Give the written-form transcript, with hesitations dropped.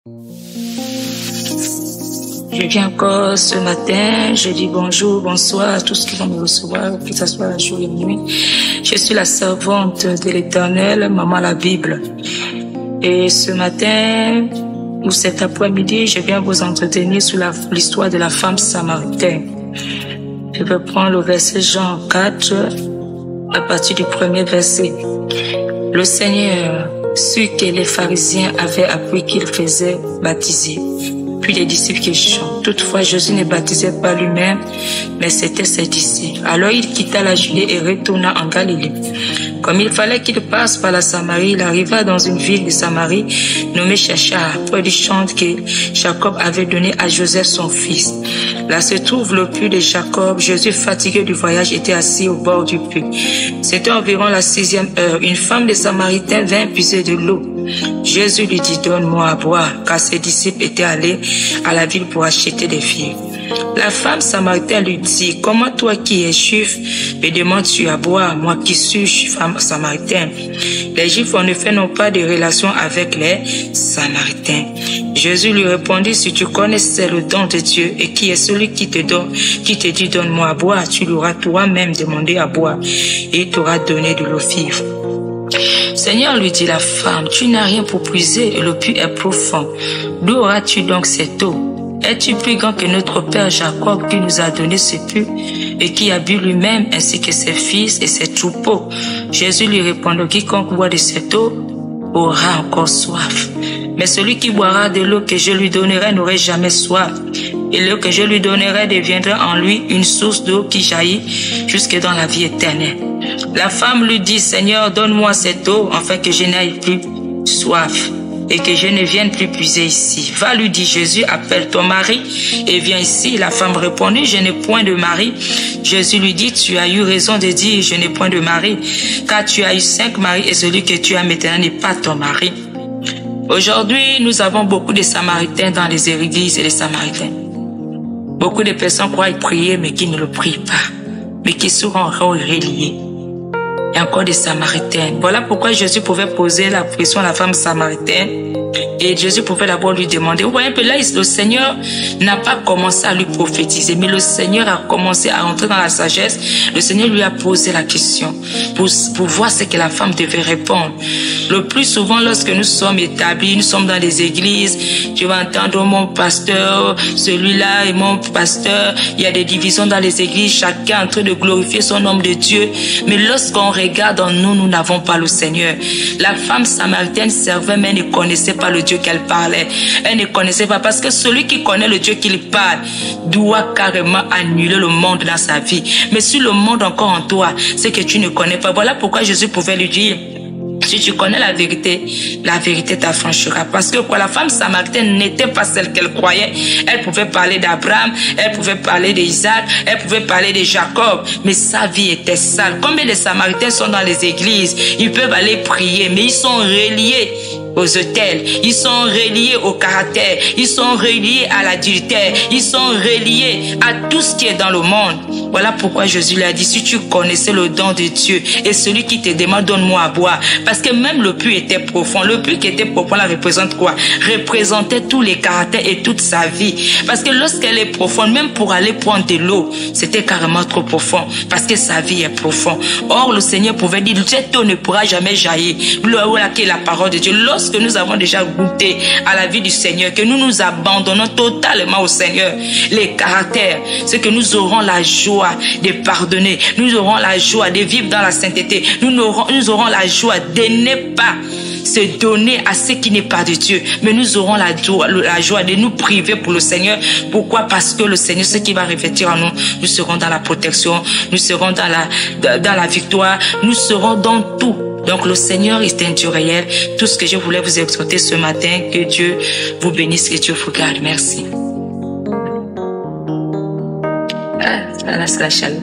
Je viens encore ce matin, je dis bonjour, bonsoir à tous qui vont me recevoir, que ce soit la jour et la nuit. Je suis la servante de l'Éternel, Maman la Bible. Et ce matin, ou cet après-midi, je viens vous entretenir sur l'histoire de la femme samaritaine. Je vais prendre le verset Jean 4, à partir du premier verset. Le Seigneur sut que les pharisiens avaient appris qu'il faisait baptiser, puis les disciples qui chantent. Toutefois, Jésus ne baptisait pas lui-même, mais c'était ses disciples. Alors il quitta la Judée et retourna en Galilée. Comme il fallait qu'il passe par la Samarie, il arriva dans une ville de Samarie nommée Shachar, près du champ que Jacob avait donné à Joseph son fils. Là se trouve le puits de Jacob. Jésus, fatigué du voyage, était assis au bord du puits. C'était environ la 6e heure. Une femme de Samaritains vint puiser de l'eau. Jésus lui dit, donne-moi à boire, car ses disciples étaient allés à la ville pour acheter des vivres. La femme samaritaine lui dit, comment toi qui es juif me demandes-tu à boire, moi qui suis femme samaritaine? Les juifs en effet n'ont pas de relation avec les samaritains. Jésus lui répondit, si tu connaissais le don de Dieu et qui est celui qui te dit donne-moi à boire, tu l'auras toi-même demandé à boire et il t'aura donné de l'eau vive. Seigneur, lui dit la femme, tu n'as rien pour puiser et le puits est profond. D'où auras-tu donc cette eau? Es-tu plus grand que notre père Jacob qui nous a donné ce puits et qui a bu lui-même ainsi que ses fils et ses troupeaux? Jésus lui répondit, quiconque boit de cette eau aura encore soif. Mais celui qui boira de l'eau que je lui donnerai n'aurait jamais soif. Et l'eau que je lui donnerai deviendra en lui une source d'eau qui jaillit jusque dans la vie éternelle. La femme lui dit, Seigneur, donne-moi cette eau afin que je n'aille plus soif et que je ne vienne plus puiser ici. Va, lui dit Jésus, appelle ton mari et viens ici. La femme répondit, je n'ai point de mari. Jésus lui dit, tu as eu raison de dire, je n'ai point de mari, car tu as eu 5 maris et celui que tu as maintenant n'est pas ton mari. Aujourd'hui, nous avons beaucoup de Samaritains dans les églises et les Samaritains. Beaucoup de personnes croient prier, mais qui ne le prient pas, mais qui sont encore reliés. Il y a encore des Samaritains. Voilà pourquoi Jésus pouvait poser la question à la femme samaritaine. Et Jésus pouvait d'abord lui demander. Vous voyez un peu là, le Seigneur n'a pas commencé à lui prophétiser, mais le Seigneur a commencé à entrer dans la sagesse. Le Seigneur lui a posé la question pour voir ce que la femme devait répondre. Le plus souvent, lorsque nous sommes établis, nous sommes dans des églises, tu vas entendre mon pasteur, celui-là est mon pasteur. Il y a des divisions dans les églises, chacun en train de glorifier son homme de Dieu. Mais lorsqu'on regarde en nous, nous n'avons pas le Seigneur. La femme samaritaine servait, mais ne connaissait pas le Dieu qu'elle parlait. Elle ne connaissait pas, parce que celui qui connaît le Dieu qu'il parle doit carrément annuler le monde dans sa vie. Mais si le monde encore en toi, c'est que tu ne connais pas. Voilà pourquoi Jésus pouvait lui dire, si tu connais la vérité t'affranchira. Parce que quoi, la femme samaritaine n'était pas celle qu'elle croyait. Elle pouvait parler d'Abraham, elle pouvait parler d'Isaac, elle pouvait parler de Jacob, mais sa vie était sale. Combien de Samaritains sont dans les églises? Ils peuvent aller prier, mais ils sont reliés aux autels, ils sont reliés au caractère, ils sont reliés à l'adultère, ils sont reliés à tout ce qui est dans le monde. Voilà pourquoi Jésus lui a dit, si tu connaissais le don de Dieu et celui qui te demande, donne-moi à boire. Parce que même le puits était profond. Le puits qui était profond, là, représente quoi? Représentait tous les caractères et toute sa vie. Parce que lorsqu'elle est profonde, même pour aller prendre de l'eau, c'était carrément trop profond. Parce que sa vie est profonde. Or, le Seigneur pouvait dire, cette eau ne pourra jamais jaillir. Là qui est la parole de Dieu. Lorsque nous avons déjà goûté à la vie du Seigneur, que nous nous abandonnons totalement au Seigneur, les caractères, c'est que nous aurons la joie de pardonner. Nous aurons la joie de vivre dans la sainteté. Nous aurons la joie de ne pas se donner à ce qui n'est pas de Dieu. Mais nous aurons la joie de nous priver pour le Seigneur. Pourquoi? Parce que le Seigneur, ce qui va revêtir en nous, nous serons dans la protection, nous serons dans la victoire, nous serons dans tout. Donc le Seigneur est un Dieu réel. Tout ce que je voulais vous exhorter ce matin, que Dieu vous bénisse, que Dieu vous garde. Merci. Ah, ça laisse la chaleur.